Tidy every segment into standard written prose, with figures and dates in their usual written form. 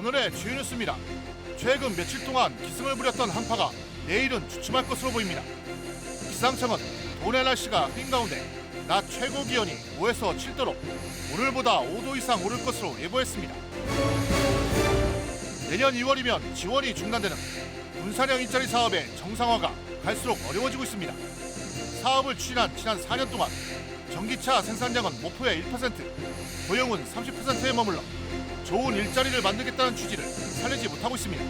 오늘의 주요 뉴스입니다. 최근 며칠 동안 기승을 부렸던 한파가 내일은 주춤할 것으로 보입니다. 기상청은 도내 날씨가 흐린 가운데 낮 최고 기온이 5에서 7도로 오늘보다 5도 이상 오를 것으로 예보했습니다. 내년 2월이면 지원이 중단되는 군산형 일자리 사업의 정상화가 갈수록 어려워지고 있습니다. 사업을 추진한 지난 4년 동안 전기차 생산량은 목표의 1%, 고용은 30%에 머물러 좋은 일자리를 만들겠다는 취지를 살리지 못하고 있습니다.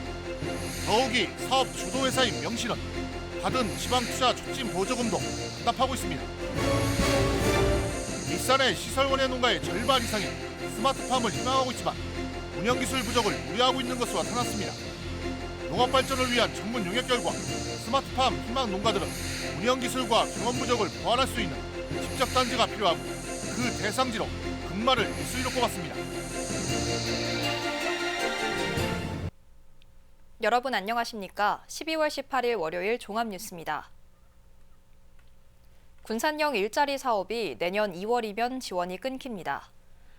더욱이 사업 주도 회사인 명신은 받은 지방투자 촉진 보조금도 답답하고 있습니다. 일산의 시설원예 농가의 절반 이상이 스마트팜을 희망하고 있지만 운영기술 부족을 우려하고 있는 것으로 나타났습니다. 농업발전을 위한 전문 용역 결과 스마트팜 희망 농가들은 운영기술과 경험 부족을 보완할 수 있는 직접단지가 필요하고 그 대상지로 금마를 1순위로 꼽았습니다. 여러분 안녕하십니까? 12월 18일 월요일 종합뉴스입니다. 군산형 일자리 사업이 내년 2월이면 지원이 끊깁니다.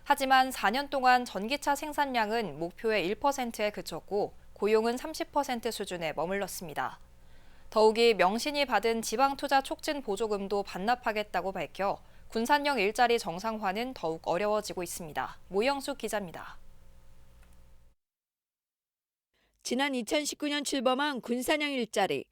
하지만 4년 동안 전기차 생산량은 목표의 1%에 그쳤고 고용은 30% 수준에 머물렀습니다. 더욱이 명신이 받은 지방투자 촉진 보조금도 반납하겠다고 밝혀 군산형 일자리 정상화는 더욱 어려워지고 있습니다. 모영숙 기자입니다. 지난 2019년 출범한 군산형 일자리.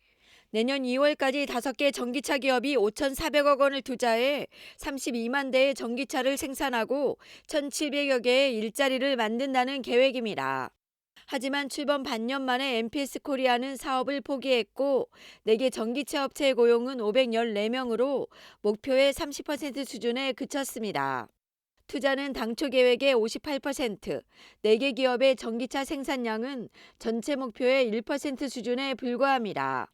내년 2월까지 5개 전기차 기업이 5,400억 원을 투자해 32만 대의 전기차를 생산하고 1,700여 개의 일자리를 만든다는 계획입니다. 하지만 출범 반년 만에 MPS 코리아는 사업을 포기했고 4개 전기차 업체의 고용은 514명으로 목표의 30% 수준에 그쳤습니다. 투자는 당초 계획의 58%, 4개 기업의 전기차 생산량은 전체 목표의 1% 수준에 불과합니다.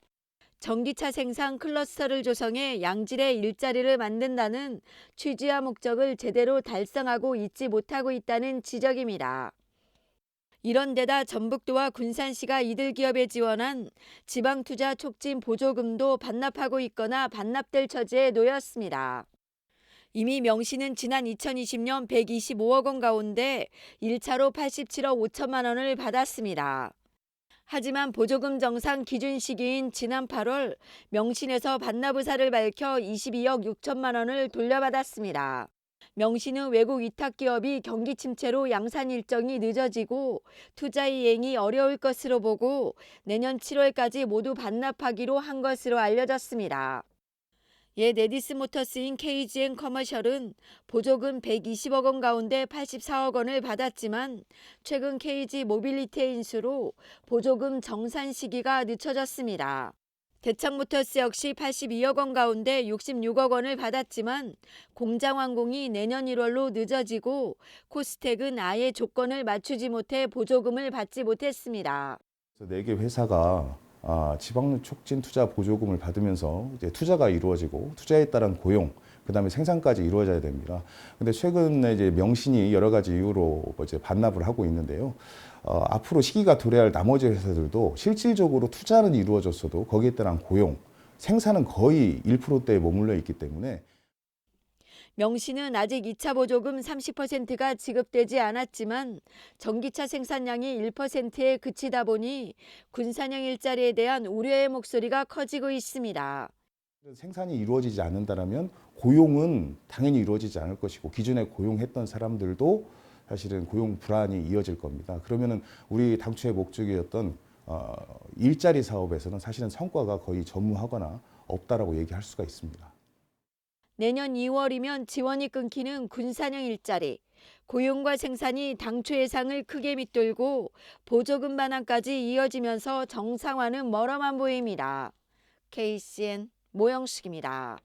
전기차 생산 클러스터를 조성해 양질의 일자리를 만든다는 취지와 목적을 제대로 달성하고 있지 못하고 있다는 지적입니다. 이런 데다 전북도와 군산시가 이들 기업에 지원한 지방투자 촉진 보조금도 반납하고 있거나 반납될 처지에 놓였습니다. 이미 명신은 지난 2020년 125억 원 가운데 1차로 87억 5천만 원을 받았습니다. 하지만 보조금 정산 기준 시기인 지난 8월 명신에서 반납 의사를 밝혀 22억 6천만 원을 돌려받았습니다. 명신은 외국 위탁 기업이 경기 침체로 양산 일정이 늦어지고 투자 이행이 어려울 것으로 보고 내년 7월까지 모두 반납하기로 한 것으로 알려졌습니다. 옛 에디스 모터스인 KGM 커머셜은 보조금 120억 원 가운데 84억 원을 받았지만 최근 KG 모빌리티의 인수로 보조금 정산 시기가 늦춰졌습니다. 대창 모터스 역시 82억 원 가운데 66억 원을 받았지만 공장 완공이 내년 1월로 늦어지고 코스텍은 아예 조건을 맞추지 못해 보조금을 받지 못했습니다. 4개 회사가 지방 촉진 투자 보조금을 받으면서 이제 투자가 이루어지고 투자에 따른 고용, 그다음에 생산까지 이루어져야 됩니다. 근데 최근에 이제 명신이 여러 가지 이유로 이제 반납을 하고 있는데요. 앞으로 시기가 도래할 나머지 회사들도 실질적으로 투자는 이루어졌어도 거기에 따른 고용, 생산은 거의 1%대에 머물러 있기 때문에 명신은 아직 2차 보조금 30%가 지급되지 않았지만 전기차 생산량이 1%에 그치다 보니 군산형 일자리에 대한 우려의 목소리가 커지고 있습니다. 생산이 이루어지지 않는다면 고용은 당연히 이루어지지 않을 것이고 기존에 고용했던 사람들도 사실은 고용 불안이 이어질 겁니다. 그러면은 우리 당초의 목적이었던 일자리 사업에서는 사실은 성과가 거의 전무하거나 없다라고 얘기할 수가 있습니다. 내년 2월이면 지원이 끊기는 군산형 일자리. 고용과 생산이 당초 예상을 크게 밑돌고 보조금 반환까지 이어지면서 정상화는 멀어만 보입니다. KCN 모영숙입니다.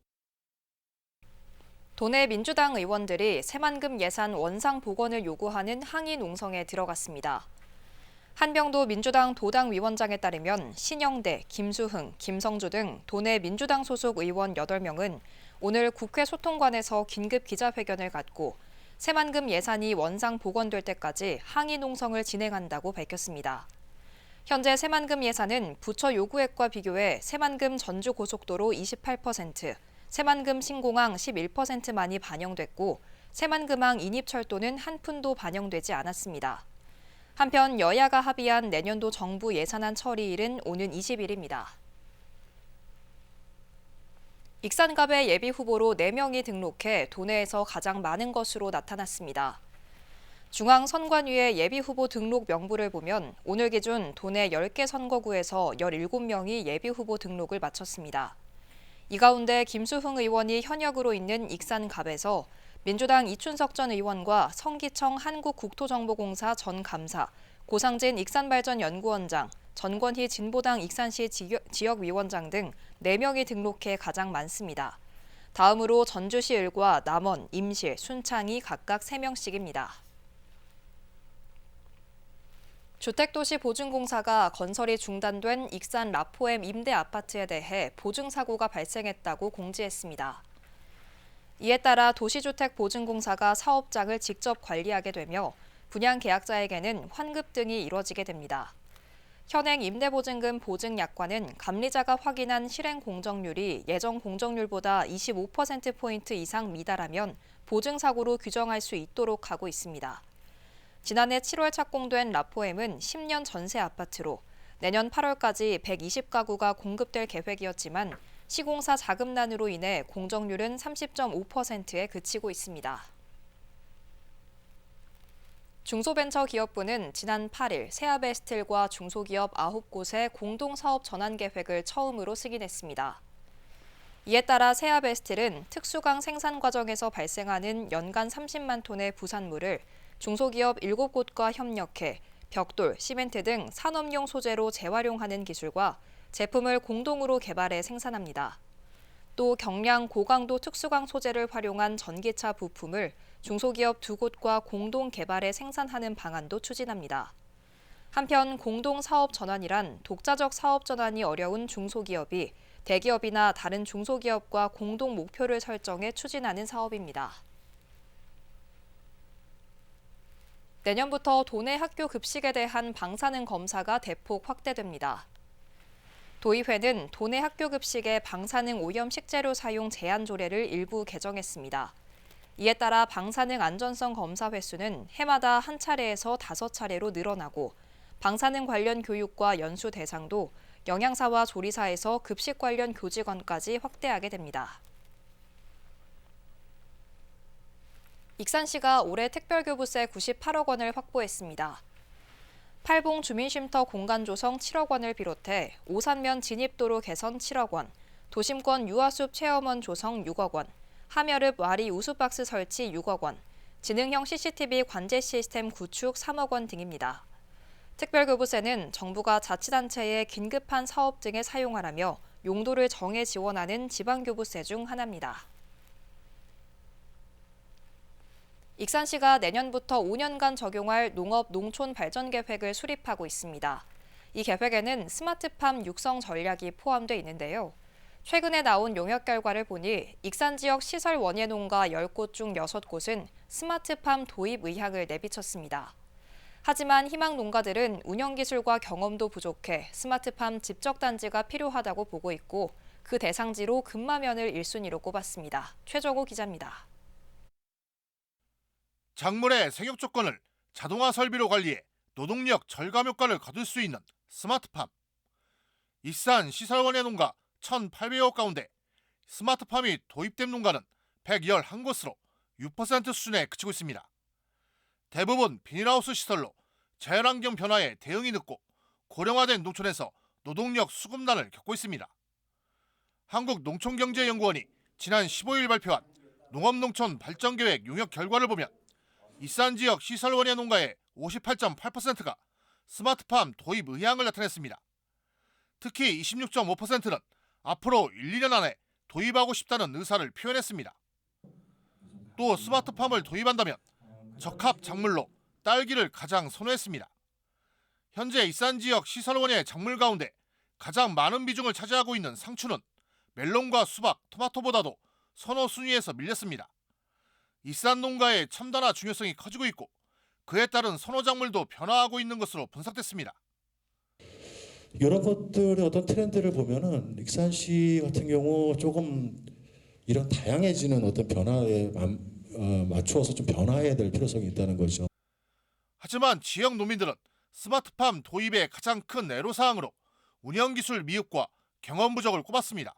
도내 민주당 의원들이 새만금 예산 원상 복원을 요구하는 항의 농성에 들어갔습니다. 한병도 민주당 도당위원장에 따르면 신영대, 김수흥, 김성주 등 도내 민주당 소속 의원 8명은 오늘 국회 소통관에서 긴급 기자회견을 갖고 새만금 예산이 원상 복원될 때까지 항의 농성을 진행한다고 밝혔습니다. 현재 새만금 예산은 부처 요구액과 비교해 새만금 전주고속도로 28%, 새만금 신공항 11%만이 반영됐고 새만금항 인입철도는 한 푼도 반영되지 않았습니다. 한편 여야가 합의한 내년도 정부 예산안 처리일은 오는 20일입니다. 익산갑의 예비 후보로 4명이 등록해 도내에서 가장 많은 것으로 나타났습니다. 중앙선관위의 예비 후보 등록 명부를 보면 오늘 기준 도내 10개 선거구에서 17명이 예비 후보 등록을 마쳤습니다. 이 가운데 김수흥 의원이 현역으로 있는 익산갑에서 민주당 이춘석 전 의원과 성기청 한국국토정보공사 전 감사, 고상진 익산발전연구원장, 전권희 진보당 익산시 지역위원장 등 4명이 등록해 가장 많습니다. 다음으로 전주시 을과 남원, 임실, 순창이 각각 3명씩입니다. 주택도시보증공사가 건설이 중단된 익산 라포엠 임대 아파트에 대해 보증사고가 발생했다고 공지했습니다. 이에 따라 도시주택보증공사가 사업장을 직접 관리하게 되며 분양계약자에게는 환급 등이 이뤄지게 됩니다. 현행 임대보증금 보증약관은 감리자가 확인한 실행 공정률이 예정 공정률보다 25%포인트 이상 미달하면 보증사고로 규정할 수 있도록 하고 있습니다. 지난해 7월 착공된 라포엠은 10년 전세 아파트로 내년 8월까지 120가구가 공급될 계획이었지만 시공사 자금난으로 인해 공정률은 30.5%에 그치고 있습니다. 중소벤처기업부는 지난 8일 세아베스틸과 중소기업 9곳의 공동사업 전환 계획을 처음으로 승인했습니다. 이에 따라 세아베스틸은 특수강 생산 과정에서 발생하는 연간 30만 톤의 부산물을 중소기업 7곳과 협력해 벽돌, 시멘트 등 산업용 소재로 재활용하는 기술과 제품을 공동으로 개발해 생산합니다. 또 경량 고강도 특수강 소재를 활용한 전기차 부품을 중소기업 2곳과 공동 개발해 생산하는 방안도 추진합니다. 한편 공동 사업 전환이란 독자적 사업 전환이 어려운 중소기업이 대기업이나 다른 중소기업과 공동 목표를 설정해 추진하는 사업입니다. 내년부터 도내 학교 급식에 대한 방사능 검사가 대폭 확대됩니다. 도의회는 도내 학교 급식의 방사능 오염 식재료 사용 제한 조례를 일부 개정했습니다. 이에 따라 방사능 안전성 검사 횟수는 해마다 한 차례에서 5차례로 늘어나고 방사능 관련 교육과 연수 대상도 영양사와 조리사에서 급식 관련 교직원까지 확대하게 됩니다. 익산시가 올해 특별교부세 98억 원을 확보했습니다. 팔봉 주민쉼터 공간 조성 7억 원을 비롯해 오산면 진입도로 개선 7억 원, 도심권 유아숲 체험원 조성 6억 원, 하멸읍 와리 우수박스 설치 6억 원, 지능형 CCTV 관제 시스템 구축 3억 원 등입니다. 특별교부세는 정부가 자치단체의 긴급한 사업 등에 사용하라며 용도를 정해 지원하는 지방교부세 중 하나입니다. 익산시가 내년부터 5년간 적용할 농업 농촌 발전 계획을 수립하고 있습니다. 이 계획에는 스마트팜 육성 전략이 포함돼 있는데요. 최근에 나온 용역 결과를 보니 익산 지역 시설 원예 농가 10곳 중 6곳은 스마트팜 도입 의향을 내비쳤습니다. 하지만 희망 농가들은 운영 기술과 경험도 부족해 스마트팜 집적단지가 필요하다고 보고 있고 그 대상지로 금마면을 1순위로 꼽았습니다. 최정호 기자입니다. 작물의 생육 조건을 자동화 설비로 관리해 노동력 절감 효과를 거둘 수 있는 스마트팜. 익산 시설원예 농가 1,800여 가운데 스마트팜이 도입된 농가는 111곳으로 6% 수준에 그치고 있습니다. 대부분 비닐하우스 시설로 자연환경 변화에 대응이 늦고 고령화된 농촌에서 노동력 수급난을 겪고 있습니다. 한국농촌경제연구원이 지난 15일 발표한 농업농촌 발전계획 용역 결과를 보면 익산 지역 시설원예 농가의 58.8%가 스마트팜 도입 의향을 나타냈습니다. 특히 26.5%는 앞으로 1-2년 안에 도입하고 싶다는 의사를 표현했습니다. 또 스마트팜을 도입한다면 적합 작물로 딸기를 가장 선호했습니다. 현재 익산 지역 시설원예 작물 가운데 가장 많은 비중을 차지하고 있는 상추는 멜론과 수박, 토마토보다도 선호 순위에서 밀렸습니다. 익산 농가의 첨단화 중요성이 커지고 있고 그에 따른 선호 작물도 변화하고 있는 것으로 분석됐습니다. 이런 것들의 어떤 트렌드를 보면은 익산시 같은 경우 조금 이런 다양해지는 어떤 변화에 맞추어서 좀 변화해야 될 필요성이 있다는 거죠. 하지만 지역 농민들은 스마트팜 도입의 가장 큰 애로사항으로 운영기술 미흡과 경험 부족을 꼽았습니다.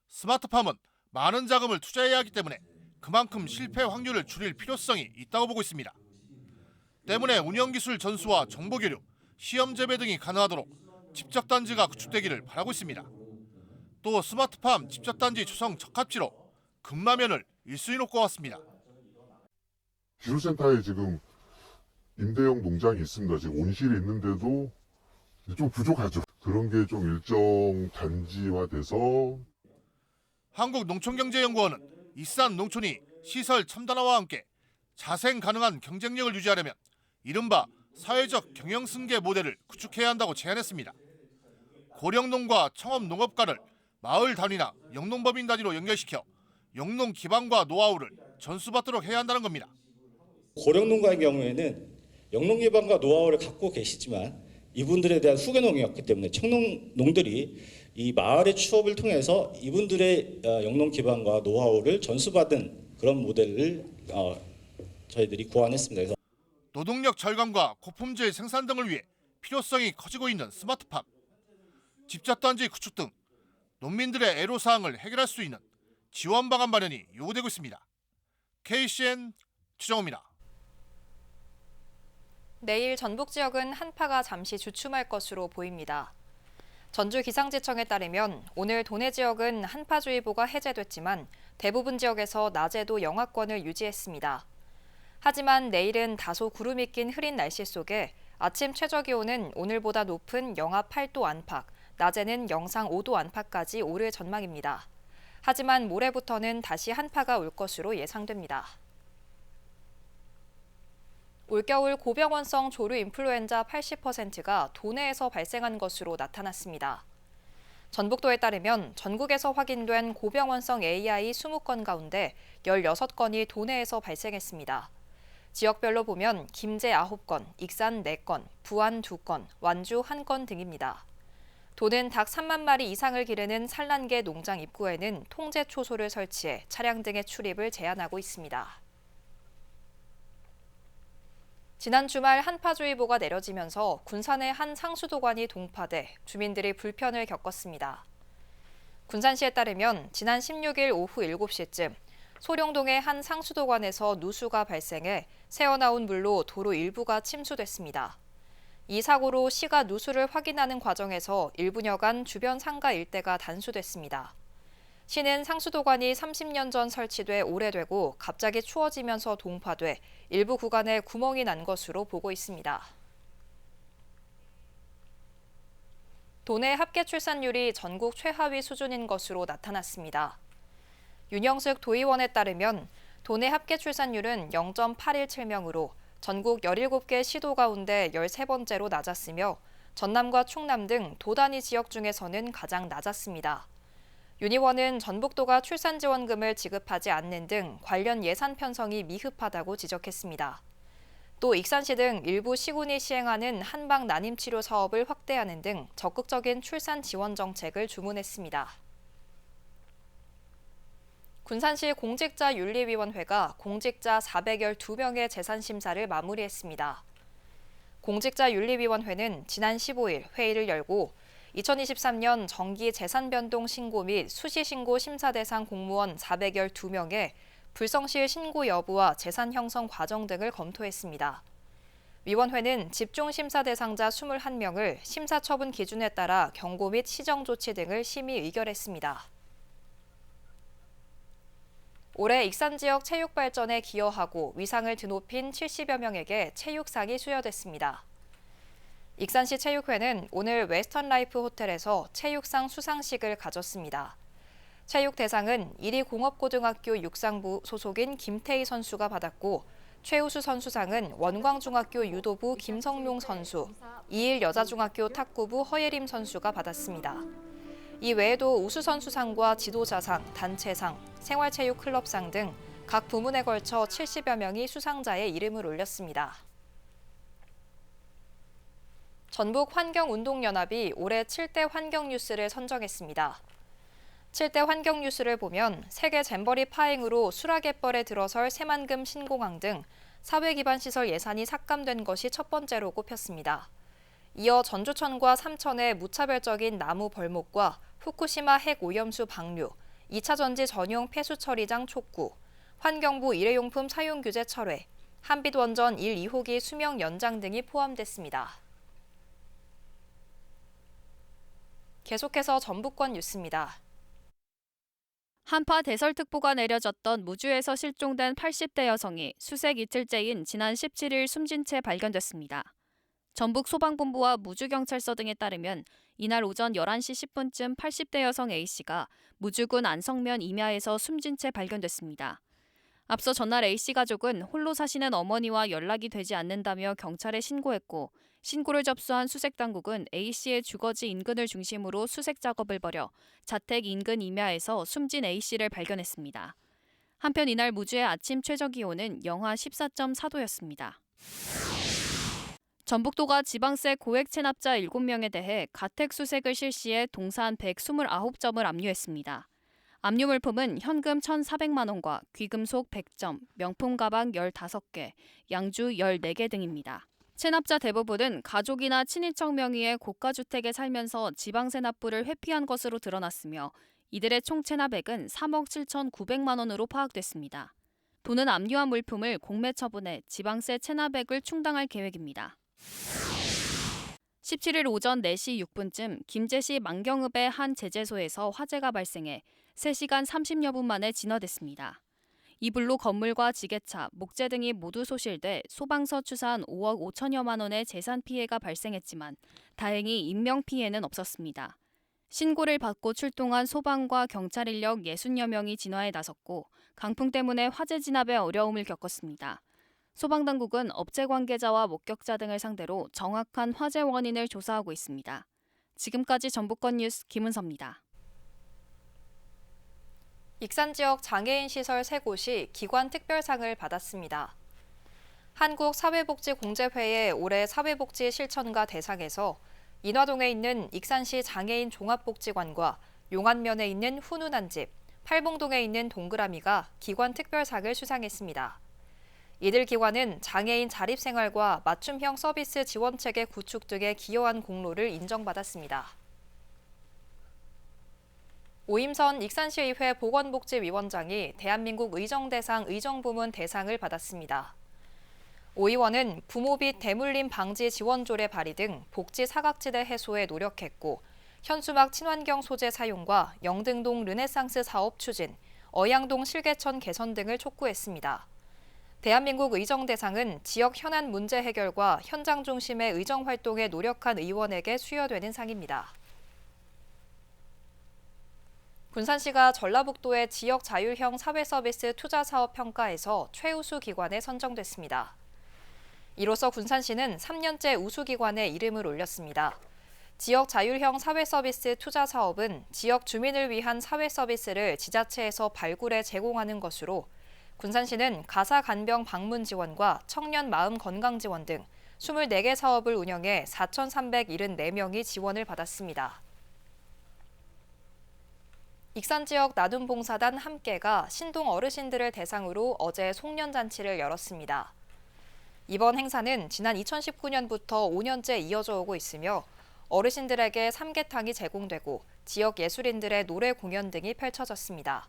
스마트팜은 많은 자금을 투자해야 하기 때문에 그만큼 실패 확률을 줄일 필요성이 있다고 보고 있습니다. 때문에 운영기술 전수와 정보교류, 시험 재배 등이 가능하도록 집적단지가 구축되기를 바라고 있습니다. 또 스마트팜 집적단지 조성 적합지로 금마면을 1순위로 꼽았습니다. 기술센터에 지금 임대형 농장이 있습니다. 지금 온실이 있는데도 좀 부족하죠. 그런 게 좀 일정 단지화돼서 한국농촌경제연구원은 익산 농촌이 시설 첨단화와 함께 자생 가능한 경쟁력을 유지하려면 이른바 사회적 경영승계 모델을 구축해야 한다고 제안했습니다. 고령농과 청업농업가를 마을 단위나 영농법인 단위로 연결시켜 영농 기반과 노하우를 전수받도록 해야 한다는 겁니다. 고령농가의 경우에는 영농 기반과 노하우를 갖고 계시지만 이분들에 대한 후계농이었기 때문에 청농들이 이 마을의 추업을 통해서 이분들의 영농 기반과 노하우를 전수받은 그런 모델을 저희들이 고안했습니다. 그래서 노동력 절감과 고품질 생산 등을 위해 필요성이 커지고 있는 스마트팜, 집적단지 구축 등 농민들의 애로사항을 해결할 수 있는 지원 방안 마련이 요구되고 있습니다. KCN 추정호입니다. 내일 전북 지역은 한파가 잠시 주춤할 것으로 보입니다. 전주기상지청에 따르면 오늘 도내 지역은 한파주의보가 해제됐지만 대부분 지역에서 낮에도 영하권을 유지했습니다. 하지만 내일은 다소 구름이 낀 흐린 날씨 속에 아침 최저기온은 오늘보다 높은 영하 8도 안팎, 낮에는 영상 5도 안팎까지 오를 전망입니다. 하지만 모레부터는 다시 한파가 올 것으로 예상됩니다. 올겨울 고병원성 조류 인플루엔자 80%가 도내에서 발생한 것으로 나타났습니다. 전북도에 따르면 전국에서 확인된 고병원성 AI 20건 가운데 16건이 도내에서 발생했습니다. 지역별로 보면 김제 9건, 익산 4건, 부안 2건, 완주 1건 등입니다. 도는 닭 3만 마리 이상을 기르는 산란계 농장 입구에는 통제 초소를 설치해 차량 등의 출입을 제한하고 있습니다. 지난 주말 한파주의보가 내려지면서 군산의 한 상수도관이 동파돼 주민들이 불편을 겪었습니다. 군산시에 따르면 지난 16일 오후 7시쯤 소룡동의 한 상수도관에서 누수가 발생해 새어나온 물로 도로 일부가 침수됐습니다. 이 사고로 시가 누수를 확인하는 과정에서 일부여간 주변 상가 일대가 단수됐습니다. 시는 상수도관이 30년 전 설치돼 오래되고 갑자기 추워지면서 동파돼 일부 구간에 구멍이 난 것으로 보고 있습니다. 도내 합계 출산율이 전국 최하위 수준인 것으로 나타났습니다. 윤영숙 도의원에 따르면 도내 합계 출산율은 0.817명으로 전국 17개 시도 가운데 13번째로 낮았으며 전남과 충남 등 도 단위 지역 중에서는 가장 낮았습니다. 윤 의원은 전북도가 출산지원금을 지급하지 않는 등 관련 예산 편성이 미흡하다고 지적했습니다. 또 익산시 등 일부 시군이 시행하는 한방 난임치료 사업을 확대하는 등 적극적인 출산 지원 정책을 주문했습니다. 군산시 공직자윤리위원회가 공직자 412명의 재산심사를 마무리했습니다. 공직자윤리위원회는 지난 15일 회의를 열고 2023년 정기 재산변동 신고 및 수시신고 심사 대상 공무원 412명의 불성실 신고 여부와 재산 형성 과정 등을 검토했습니다. 위원회는 집중심사 대상자 21명을 심사처분 기준에 따라 경고 및 시정 조치 등을 심의 의결했습니다. 올해 익산 지역 체육 발전에 기여하고 위상을 드높인 70여 명에게 체육상이 수여됐습니다. 익산시 체육회는 오늘 웨스턴라이프 호텔에서 체육상 수상식을 가졌습니다. 체육 대상은 이리공업고등학교 육상부 소속인 김태희 선수가 받았고 최우수 선수상은 원광중학교 유도부 김성룡 선수, 이일 여자중학교 탁구부 허예림 선수가 받았습니다. 이 외에도 우수선수상과 지도자상, 단체상, 생활체육클럽상 등 각 부문에 걸쳐 70여 명이 수상자의 이름을 올렸습니다. 전북 환경운동연합이 올해 7대 환경뉴스를 선정했습니다. 7대 환경뉴스를 보면 세계 잼버리 파행으로 수락갯벌에 들어설 새만금 신공항 등 사회 기반 시설 예산이 삭감된 것이 첫 번째로 꼽혔습니다. 이어 전주천과 삼천의 무차별적인 나무 벌목과 후쿠시마 핵 오염수 방류, 2차 전지 전용 폐수 처리장 촉구, 환경부 일회용품 사용 규제 철회, 한빛 원전 1, 2호기 수명 연장 등이 포함됐습니다. 계속해서 전북권 뉴스입니다. 한파 대설특보가 내려졌던 무주에서 실종된 80대 여성이 수색 이틀째인 지난 17일 숨진 채 발견됐습니다. 전북 소방본부와 무주경찰서 등에 따르면 이날 오전 11시 10분쯤 80대 여성 A씨가 무주군 안성면 임야에서 숨진 채 발견됐습니다. 앞서 전날 A씨 가족은 홀로 사시는 어머니와 연락이 되지 않는다며 경찰에 신고했고, 신고를 접수한 수색당국은 A씨의 주거지 인근을 중심으로 수색 작업을 벌여 자택 인근 임야에서 숨진 A씨를 발견했습니다. 한편 이날 무주의 아침 최저기온은 영하 14.4도였습니다. 전북도가 지방세 고액 체납자 7명에 대해 가택 수색을 실시해 동산 129점을 압류했습니다. 압류 물품은 현금 1,400만 원과 귀금속 100점, 명품 가방 15개, 양주 14개 등입니다. 체납자 대부분은 가족이나 친인척 명의의 고가주택에 살면서 지방세 납부를 회피한 것으로 드러났으며 이들의 총 체납액은 3억 7,900만 원으로 파악됐습니다. 도는 압류한 물품을 공매 처분해 지방세 체납액을 충당할 계획입니다. 17일 오전 4시 6분쯤 김제시 만경읍의 한 제재소에서 화재가 발생해 3시간 30여 분 만에 진화됐습니다. 이 불로 건물과 지게차, 목재 등이 모두 소실돼 소방서 추산 5억 5천여만 원의 재산 피해가 발생했지만 다행히 인명 피해는 없었습니다. 신고를 받고 출동한 소방과 경찰 인력 60여 명이 진화에 나섰고 강풍 때문에 화재 진압에 어려움을 겪었습니다. 소방당국은 업체 관계자와 목격자 등을 상대로 정확한 화재 원인을 조사하고 있습니다. 지금까지 전북권 뉴스 김은서입니다. 익산 지역 장애인 시설 3곳이 기관 특별상을 받았습니다. 한국사회복지공제회의 올해 사회복지 실천가 대상에서 인화동에 있는 익산시 장애인 종합복지관과 용안면에 있는 훈훈한 집, 팔봉동에 있는 동그라미가 기관 특별상을 수상했습니다. 이들 기관은 장애인 자립생활과 맞춤형 서비스 지원체계 구축 등에 기여한 공로를 인정받았습니다. 오임선 익산시의회 보건복지위원장이 대한민국 의정대상 의정부문 대상을 받았습니다. 오 의원은 부모 빚 대물림 방지 지원조례 발의 등 복지 사각지대 해소에 노력했고 현수막 친환경 소재 사용과 영등동 르네상스 사업 추진, 어양동 실개천 개선 등을 촉구했습니다. 대한민국 의정대상은 지역 현안 문제 해결과 현장 중심의 의정활동에 노력한 의원에게 수여되는 상입니다. 군산시가 전라북도의 지역 자율형 사회서비스 투자사업 평가에서 최우수 기관에 선정됐습니다. 이로써 군산시는 3년째 우수기관에 이름을 올렸습니다. 지역 자율형 사회서비스 투자사업은 지역 주민을 위한 사회서비스를 지자체에서 발굴해 제공하는 것으로 군산시는 가사 간병 방문 지원과 청년 마음 건강 지원 등 24개 사업을 운영해 4,374명이 지원을 받았습니다. 익산 지역 나눔봉사단 함께가 신동 어르신들을 대상으로 어제 송년잔치를 열었습니다. 이번 행사는 지난 2019년부터 5년째 이어져 오고 있으며 어르신들에게 삼계탕이 제공되고 지역 예술인들의 노래 공연 등이 펼쳐졌습니다.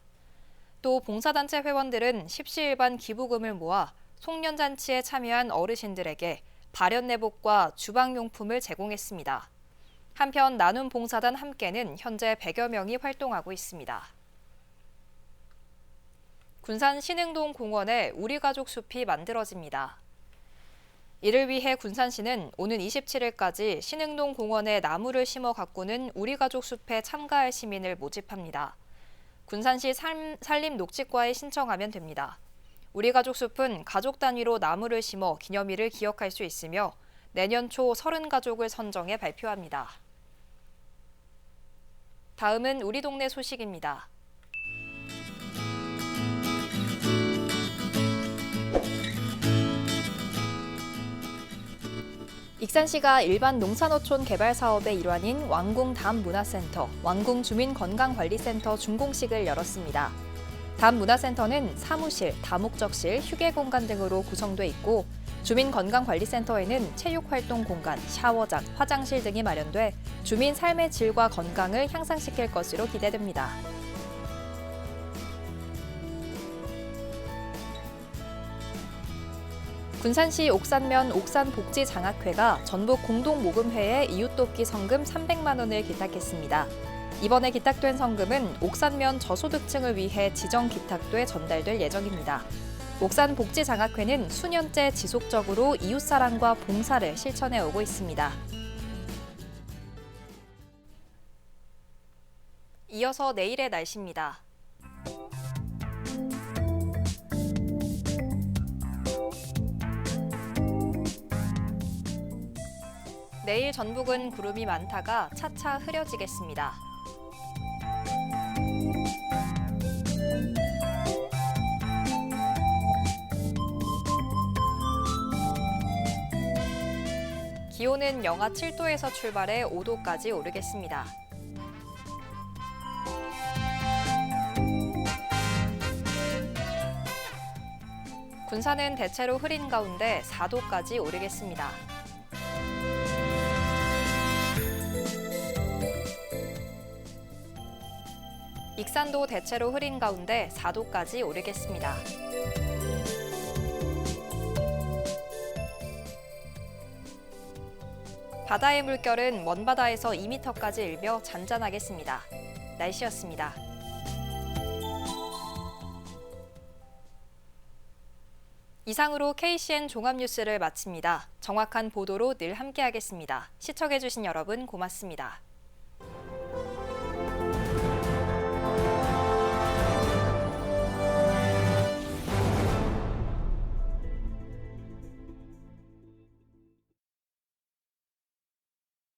또 봉사단체 회원들은 십시일반 기부금을 모아 송년잔치에 참여한 어르신들에게 발연내복과 주방용품을 제공했습니다. 한편 나눔봉사단 함께는 현재 100여 명이 활동하고 있습니다. 군산 신흥동 공원에 우리가족 숲이 만들어집니다. 이를 위해 군산시는 오는 27일까지 신흥동 공원에 나무를 심어 가꾸는 우리가족 숲에 참가할 시민을 모집합니다. 군산시 산림녹지과에 신청하면 됩니다. 우리가족 숲은 가족 단위로 나무를 심어 기념일을 기억할 수 있으며 내년 초 30가족을 선정해 발표합니다. 다음은 우리 동네 소식입니다. 익산시가 일반 농산어촌 개발 사업의 일환인 왕궁 담문화센터, 왕궁 주민건강관리센터 준공식을 열었습니다. 담문화센터는 사무실, 다목적실, 휴게 공간 등으로 구성돼 있고 주민건강관리센터에는 체육활동 공간, 샤워장, 화장실 등이 마련돼 주민 삶의 질과 건강을 향상시킬 것으로 기대됩니다. 군산시 옥산면 옥산복지장학회가 전북 공동모금회에 이웃돕기 성금 300만 원을 기탁했습니다. 이번에 기탁된 성금은 옥산면 저소득층을 위해 지정 기탁돼 전달될 예정입니다. 옥산복지장학회는 수년째 지속적으로 이웃사랑과 봉사를 실천해 오고 있습니다. 이어서 내일의 날씨입니다. 내일 전북은 구름이 많다가 차차 흐려지겠습니다. 기온은 영하 7도에서 출발해 5도까지 오르겠습니다. 군산은 대체로 흐린 가운데 4도까지 오르겠습니다. 익산도 대체로 흐린 가운데 4도까지 오르겠습니다. 바다의 물결은 먼바다에서 2m까지 일며 잔잔하겠습니다. 날씨였습니다. 이상으로 KCN 종합뉴스를 마칩니다. 정확한 보도로 늘 함께하겠습니다. 시청해주신 여러분 고맙습니다.